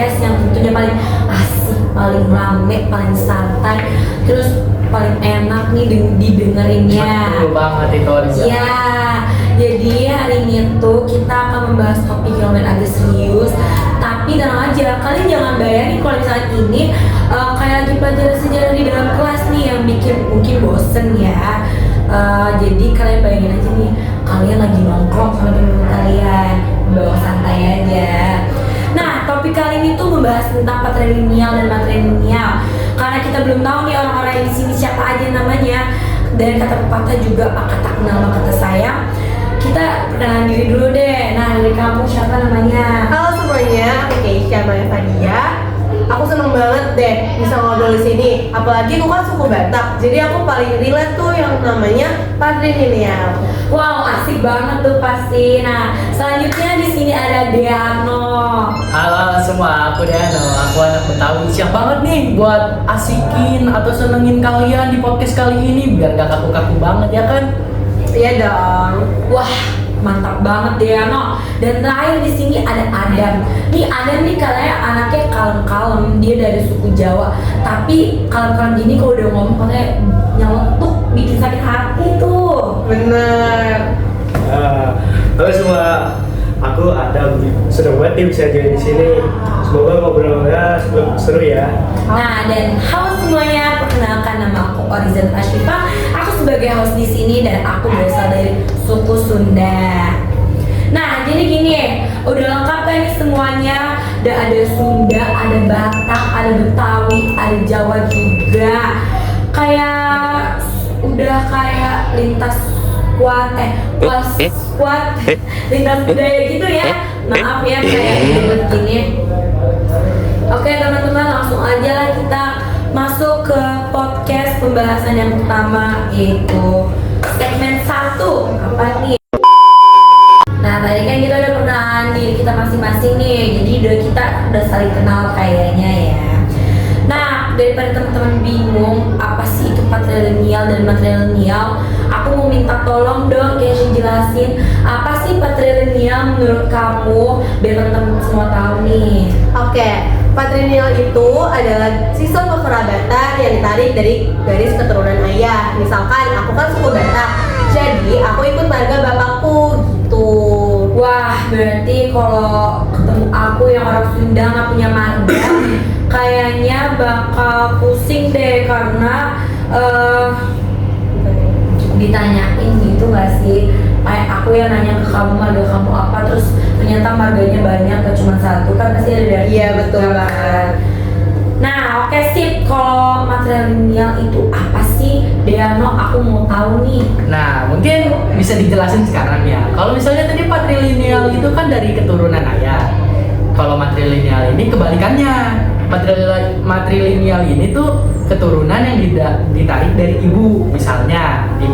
podcast yang tentunya paling asik, paling rame, paling santai, terus paling enak nih didengerinnya. Betul banget itu Riza. Ya, jadi hari ini tuh kita akan membahas topik yang lumayan agak serius. Tapi tenang aja, kalian jangan bayangin kalau misalnya ini kayak lagi pelajaran sejarah di dalam kelas nih yang bikin mungkin bosen ya. Jadi kalian bayangin aja nih, kalian lagi nongkrong sama teman kalian, bawa santai aja. Nah, topik kali ini tuh membahas tentang patrilineal dan matrilineal. Karena kita belum tahu nih orang-orang yang di sini siapa aja namanya. Dan kata pepatah juga apa kata kenal maka kata sayang. Kita perkenalan diri dulu deh. Nah, dari kamu siapa namanya? Halo semuanya, aku Keisha Maya Fadia. Aku seneng banget deh bisa ngobrol di sini. Apalagi aku kan suku Batak, jadi aku paling relate tuh yang namanya patrilineal. Wow, asik banget tuh pasti. Nah, selanjutnya di sini ada Deano. Halo semua, aku Dano, aku anak Betawi. Siap banget nih buat asikin atau senengin kalian di podcast kali ini biar gak kaku-kaku banget ya kan? Iya dong. Wah, mantap banget Deano. Dan terakhir di sini ada Adam. Nih Adam nih katanya anaknya kalem-kalem, dia dari suku Jawa. Tapi kalem-kalem gini kalau udah ngomong katanya nyeletuk, bikin sakit hati tuh. Bener. Halo semua, aku Adam. Senang banget nih bisa join di sini. Semoga ngobrolnya seru ya. Nah, dan halo semuanya, perkenalkan nama aku Orizan Ashifa. Aku sebagai host di sini dan aku berasal dari suku Sunda. Nah, jadi gini, udah lengkap kan nih semuanya? Ada Sunda, ada Batak, ada Betawi, ada Jawa juga. Kayak udah kayak lintas kuat lintas budaya gitu ya. Maaf ya kayak gini. Oke teman-teman, langsung aja lah kita masuk ke podcast pembahasan yang pertama, yaitu segmen 1. Apa nih? Nah, tadi kan kita udah perkenalan diri kita masing-masing nih. Jadi kita udah saling kenal kayaknya ya. Nah, daripada teman-teman bingung apa sih itu patrilineal dan matrilineal, aku mau minta tolong dong Keisha jelasin apa sih patrilineal menurut kamu biar teman-teman semua tahu nih. Oke, patrilineal itu adalah sistem kekerabatan yang ditarik dari garis keturunan ayah. Misalkan aku kan suku Batak, jadi aku ikut marga bapakku gitu. Wah, berarti kalau ketemu aku yang orang Sunda nggak punya marga, kayaknya bakal pusing deh karena ditanyain gitu nggak sih? Kayak aku yang nanya ke kamu marga kamu apa, terus ternyata marganya banyak, gak cuma satu kan pasti ada dari. Iya betul banget. Nah, oke sip. Kalau matrilineal itu apa sih, Deano? Aku mau tahu nih. Nah, mungkin bisa dijelasin sekarang ya. Kalau misalnya tadi patrilineal itu kan dari keturunan ayah. Kalau matrilineal ini kebalikannya. Matrilineal ini tuh keturunan yang ditarik dari ibu. Misalnya di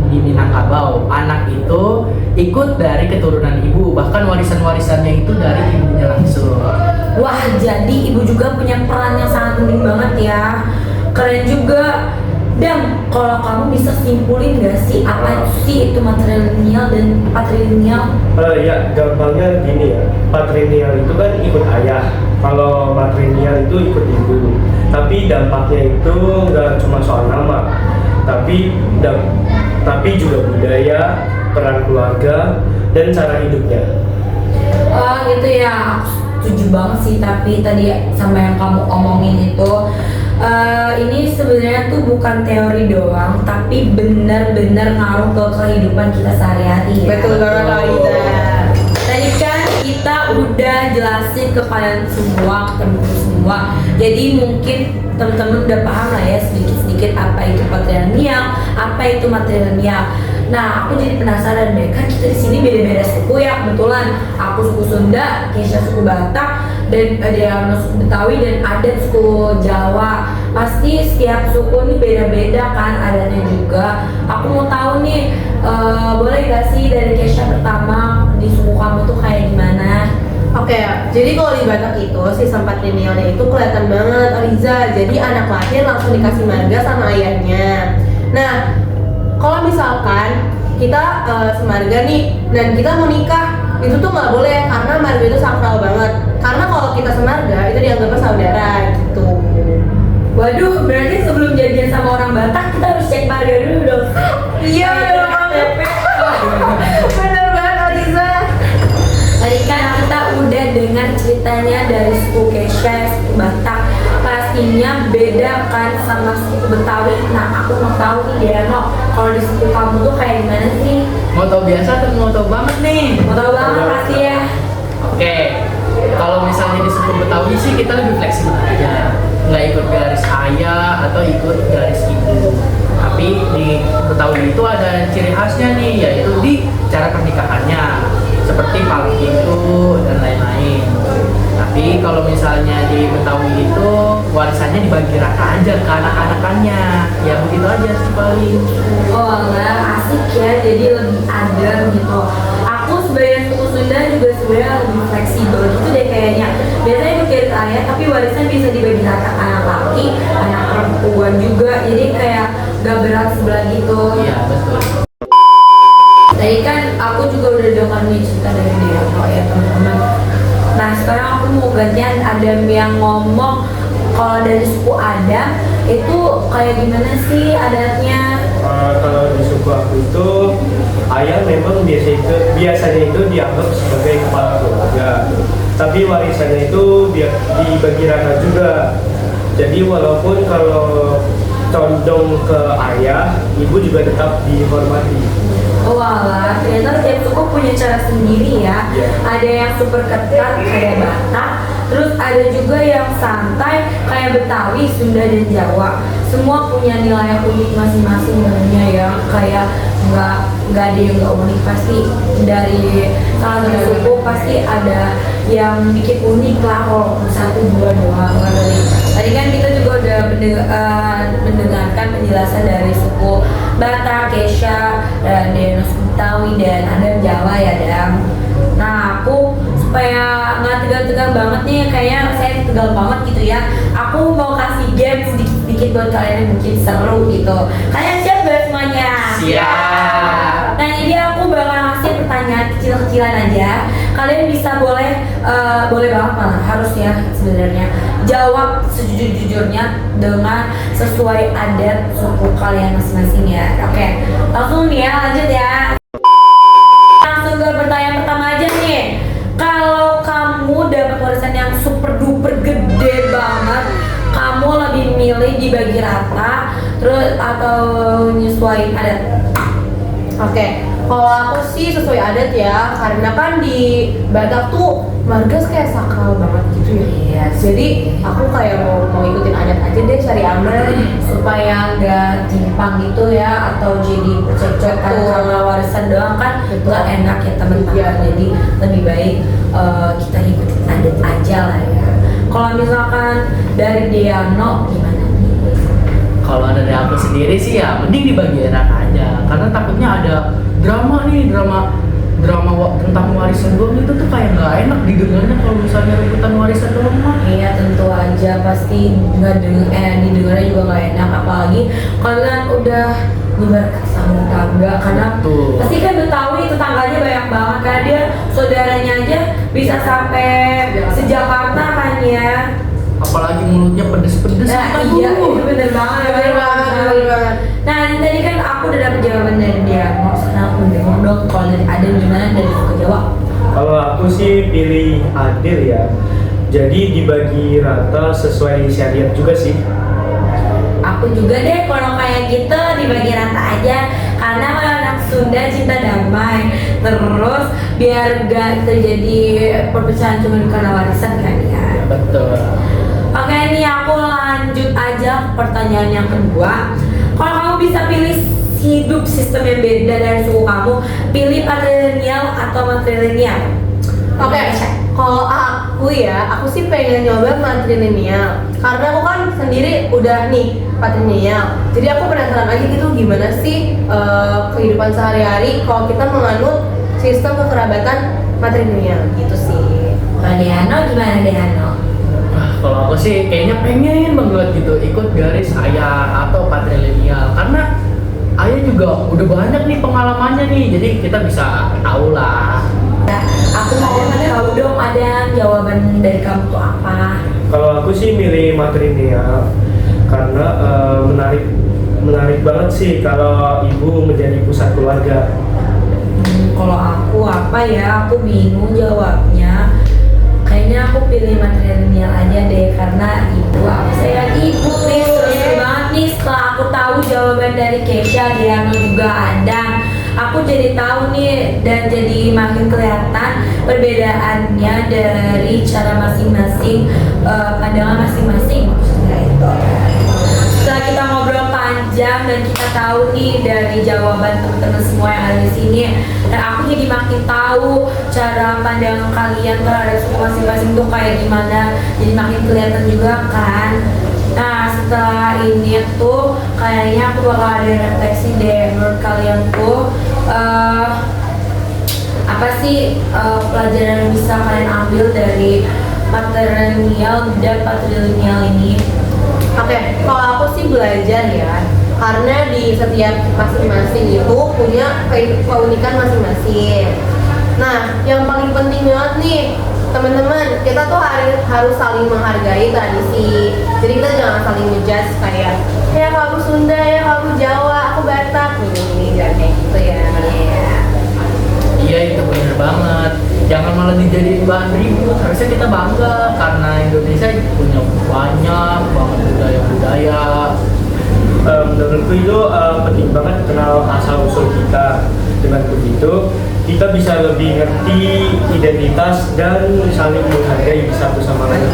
Minangkabau, anak itu ikut dari keturunan ibu, bahkan warisan-warisannya itu dari ibunya langsung. Wah, jadi ibu juga punya peran yang sangat penting banget ya. Keren juga. Dan kalau kamu bisa simpulin gak sih apa sih itu matrilineal dan patrilineal? Ya, gampangnya gini ya. Patrilineal itu kan ikut ayah. Kalau matrilineal itu ikut ibu. Tapi dampaknya itu nggak cuma soal nama, tapi juga budaya, peran keluarga, dan cara hidupnya. Oh gitu ya, aku setuju banget sih. Tapi tadi sama yang kamu omongin itu, ini sebenarnya tuh bukan teori doang, tapi benar-benar ngaruh ke kehidupan kita sehari-hari ya. Betul banget Alida. Tadi kan kita udah jelasin ke kalian semua, ke temen semua. Jadi mungkin teman-teman udah paham lah ya sedikit-sedikit apa itu patrilineal, apa itu matrilineal. Nah, aku jadi penasaran deh, kan kita di sini beda-beda suku ya. Kebetulan aku suku Sunda, Keisha suku Batak, dan ada yang suku Betawi dan ada suku Jawa. Pasti setiap suku ini beda-beda kan adatnya juga. Aku mau tahu nih, boleh gak sih dari Keisha pertama di suku kamu tuh kayak gimana? Oke, jadi kalau di Batak itu sistem patrilinealnya itu kelihatan banget Ariza. Jadi anak lahir langsung dikasih marga sama ayahnya. Nah, kalau misalkan kita semarga nih dan kita mau nikah, itu tuh nggak boleh karena marga itu sakral banget. Karena kalau kita semarga itu dianggapnya saudara gitu. Waduh, berarti sebelum jadian sama orang Batak kita harus cek marga dulu dong. Iya, bener banget. Bener banget Aliza. Tadi kan kita udah dengar ceritanya dari suku Kesha, suku Batak. Pastinya beda kan sama suku Betawi. Nah, aku mau tahu nih Diano, kalau di suku kamu tuh kayak gimana sih? Mau tahu biasa atau mau tahu banget nih? Mau tahu banget pasti ya. Oke, kalau misalnya di suku Betawi sih kita lebih fleksibel aja, nggak ikut garis ayah atau ikut garis ibu. Tapi di Betawi itu ada ciri khasnya nih, yaitu di cara pernikahannya, seperti palang pintu dan lain-lain. Tapi kalau misalnya di Betawi itu warisannya dibagi rata aja ke anak-anakannya, ya begitu aja sih paling. Oh enggak, asik ya, jadi lebih adem gitu. Aku sebagai suku Sunda juga sebenarnya lebih fleksibel gitu deh kayaknya. Biasanya ikut garis ayah, tapi warisan bisa dibagi rata ke anak laki, anak perempuan juga. Jadi kayak gak berat sebelah gitu. Iya betul. Tadi kan aku juga udah dengar nih cerita dari dia, ya teman-teman. Nah sekarang aku mau gantian Adam yang ngomong kalau dari suku Adam itu kayak gimana sih adatnya? Kalau di suku aku itu ayah memang biasanya itu dianggap sebagai kepala keluarga, tapi warisannya itu dibagi rata juga. Jadi walaupun kalau condong ke ayah, ibu juga tetap dihormati. Oh alah, ternyata setiap suku punya cara sendiri ya. Ada yang super ketat kayak Batak, terus ada juga yang santai kayak Betawi, Sunda dan Jawa. Semua punya nilai yang unik masing-masing tentunya ya. Kayak nggak ada yang nggak unik, pasti dari salah satu suku pasti ada yang bikin unik lah. Kalau satu dua doang tadi kan kita juga udah mendengarkan penjelasan dari suku Batak, Kesha, dan Denos Betawi dan Adam Jawa ya Dam. Nah aku supaya nggak tegang-tegang banget nih, kayaknya saya tegang banget gitu ya. Aku mau kasih game sedikit-sedikit buat kalian yang mungkin seru gitu. Kalian siap gak semuanya? Siap. Nah ini aku bakal ngasih pertanyaan kecil-kecilan aja. Kalian bisa boleh banget malah harus ya sebenarnya jawab sejujur-jujurnya dengan sesuai adat suku kalian masing-masing ya. Oke, langsung nih ya, lanjut ya. Langsung ke pertanyaan pertama aja nih. Kalau kamu dapat warisan yang super duper gede banget, kamu lebih milih dibagi rata terus atau nyesuaiin adat? Oke, kalau aku sih sesuai adat ya, karena kan di Batak tuh marga kayak sakral banget gitu ya. Iya, Jadi aku kayak mau ikutin adat aja deh, cari aman. supaya nggak timpang gitu ya, atau jadi percekcokan Betul. karena warisan doang kan Betul. nggak enak ya teman-teman. Iya. Jadi lebih baik kita ikutin adat aja lah ya. Kalau misalkan dari Diano gimana nih? Kalau dari aku sendiri sih ya mending dibagi rata aja, karena takutnya ada drama tentang warisan doang itu tuh kayak nggak enak didengarnya kalau misalnya rebutan warisan doang mah. Iya tentu aja pasti didengarnya juga nggak enak, apalagi kalian udah nyebar ke tetangga karena Betul. pasti kan Betawi tetangganya banyak banget kan, dia saudaranya aja bisa sampai se-Jakarta kan ya. Apalagi mulutnya pedes-pedes. Nah aduh. iya itu bener banget. Bener banget. Nah ini tadi kan aku udah dapet jawaban dari dia. Mau sekarang aku dengar dong kalau dari Adel gimana dari suku Jawa. Kalau aku sih pilih adil ya. Jadi dibagi rata sesuai syariat juga sih. Aku juga deh kalau kayak gitu dibagi rata aja, karena kalau anak Sunda cinta damai, terus biar gak terjadi perpecahan cuma karena warisan kan ya. Betul. Oke nih aku lanjut aja ke pertanyaan yang kedua. Kalau kamu bisa pilih hidup sistem yang beda dari suku kamu, pilih patrilineal atau matrilineal? Oke, kalau aku ya, aku sih pengen nyoba matrilineal. Karena aku kan sendiri udah nih patrilineal. Jadi aku penasaran lagi gitu gimana sih kehidupan sehari-hari kalau kita menganut sistem kekerabatan matrilineal gitu sih. Kalau Diano gimana Diano? Kalau aku sih kayaknya pengen banget gitu ikut garis ayah atau patrilineal, karena ayah juga udah banyak nih pengalamannya nih, jadi kita bisa tahu lah Ya, aku mau tahu dong ada jawaban dari kamu tuh apa? Kalau aku sih milih matrilineal karena menarik banget sih kalau ibu menjadi pusat keluarga. Kalau aku apa ya? Aku bingung jawabnya. Kayaknya aku pilih matrilineal aja deh karena ibu aku sayang ibu nih. Seru banget nih setelah aku tahu jawaban dari Kesha, Diana juga Adam. Aku jadi tahu nih dan jadi makin kelihatan perbedaannya dari cara masing-masing, pandangan masing-masing maksudnya itu. Setelah kita ngobrol panjang dan kita tahu nih dari jawaban teman-teman semua yang ada di sini, dan aku jadi makin tahu cara pandangan kalian terhadap suku masing-masing tuh kayak gimana, jadi makin kelihatan juga kan. Nah setelah ini tuh kayaknya aku bakal ada refleksi deh menurut kalian tuh apa sih pelajaran yang bisa kalian ambil dari matrilineal dan patrilineal ini. Oke, kalau aku sih belajar ya, karena di setiap masing-masing itu punya keunikan masing-masing. Nah, yang paling penting banget nih, teman-teman, kita tuh harus saling menghargai tradisi. Jadi kita jangan saling ngejudge kayak, ya kamu Sunda, ya kamu Jawa, aku Batak, ini jangan kayak gitu ya. Iya itu bener banget. Jangan malah dijadiin bahan ribut. Harusnya kita bangga karena Indonesia punya banyak banget budaya-budaya. Menurutku itu penting banget kenal asal usul kita. Dengan begitu kita bisa lebih ngerti identitas dan saling menghargai satu sama lain.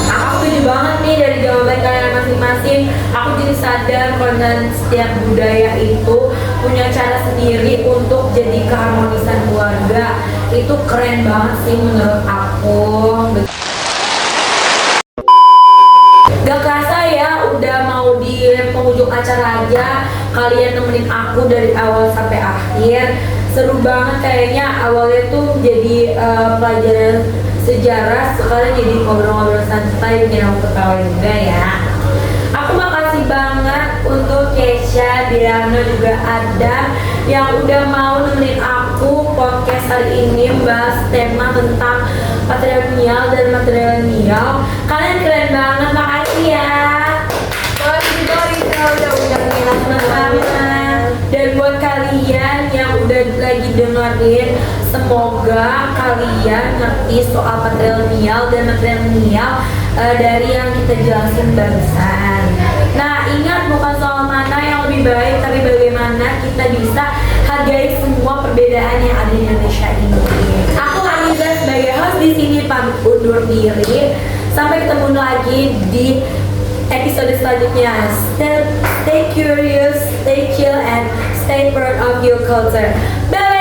Aku setuju banget nih dari jawaban kalian masing-masing. Aku jadi sadar kalau setiap budaya itu punya cara sendiri untuk jadi keharmonisan keluarga. Itu keren banget sih menurut aku. Gak kerasa ya udah mau di penghujung acara aja. Kalian nemenin aku dari awal sampai akhir. Seru banget kayaknya, awalnya tuh jadi pelajaran sejarah, sekarang jadi ngobrol-ngobrol santai bikin aku ketawa juga ya. Aku makasih banget untuk Kesha, Diana juga Adam yang udah mau nemenin aku podcast hari ini membahas tema tentang patrilineal dan matrilineal. Kalian keren banget, makasih ya. Udah undang-undang Dan buat kalian yang udah lagi dengerin, semoga kalian ngerti soal patrilineal dan matrilineal dari yang kita jelasin barusan. Nah ingat, bukan soal mana yang lebih baik, tapi bagaimana kita bisa hargai semua perbedaan yang ada di Indonesia ini. Aku Haniza sebagai host di sini pamit undur diri. Sampai ketemu lagi di episode selanjutnya. Stay curious, stay chill, and stay proud of your culture. Bye.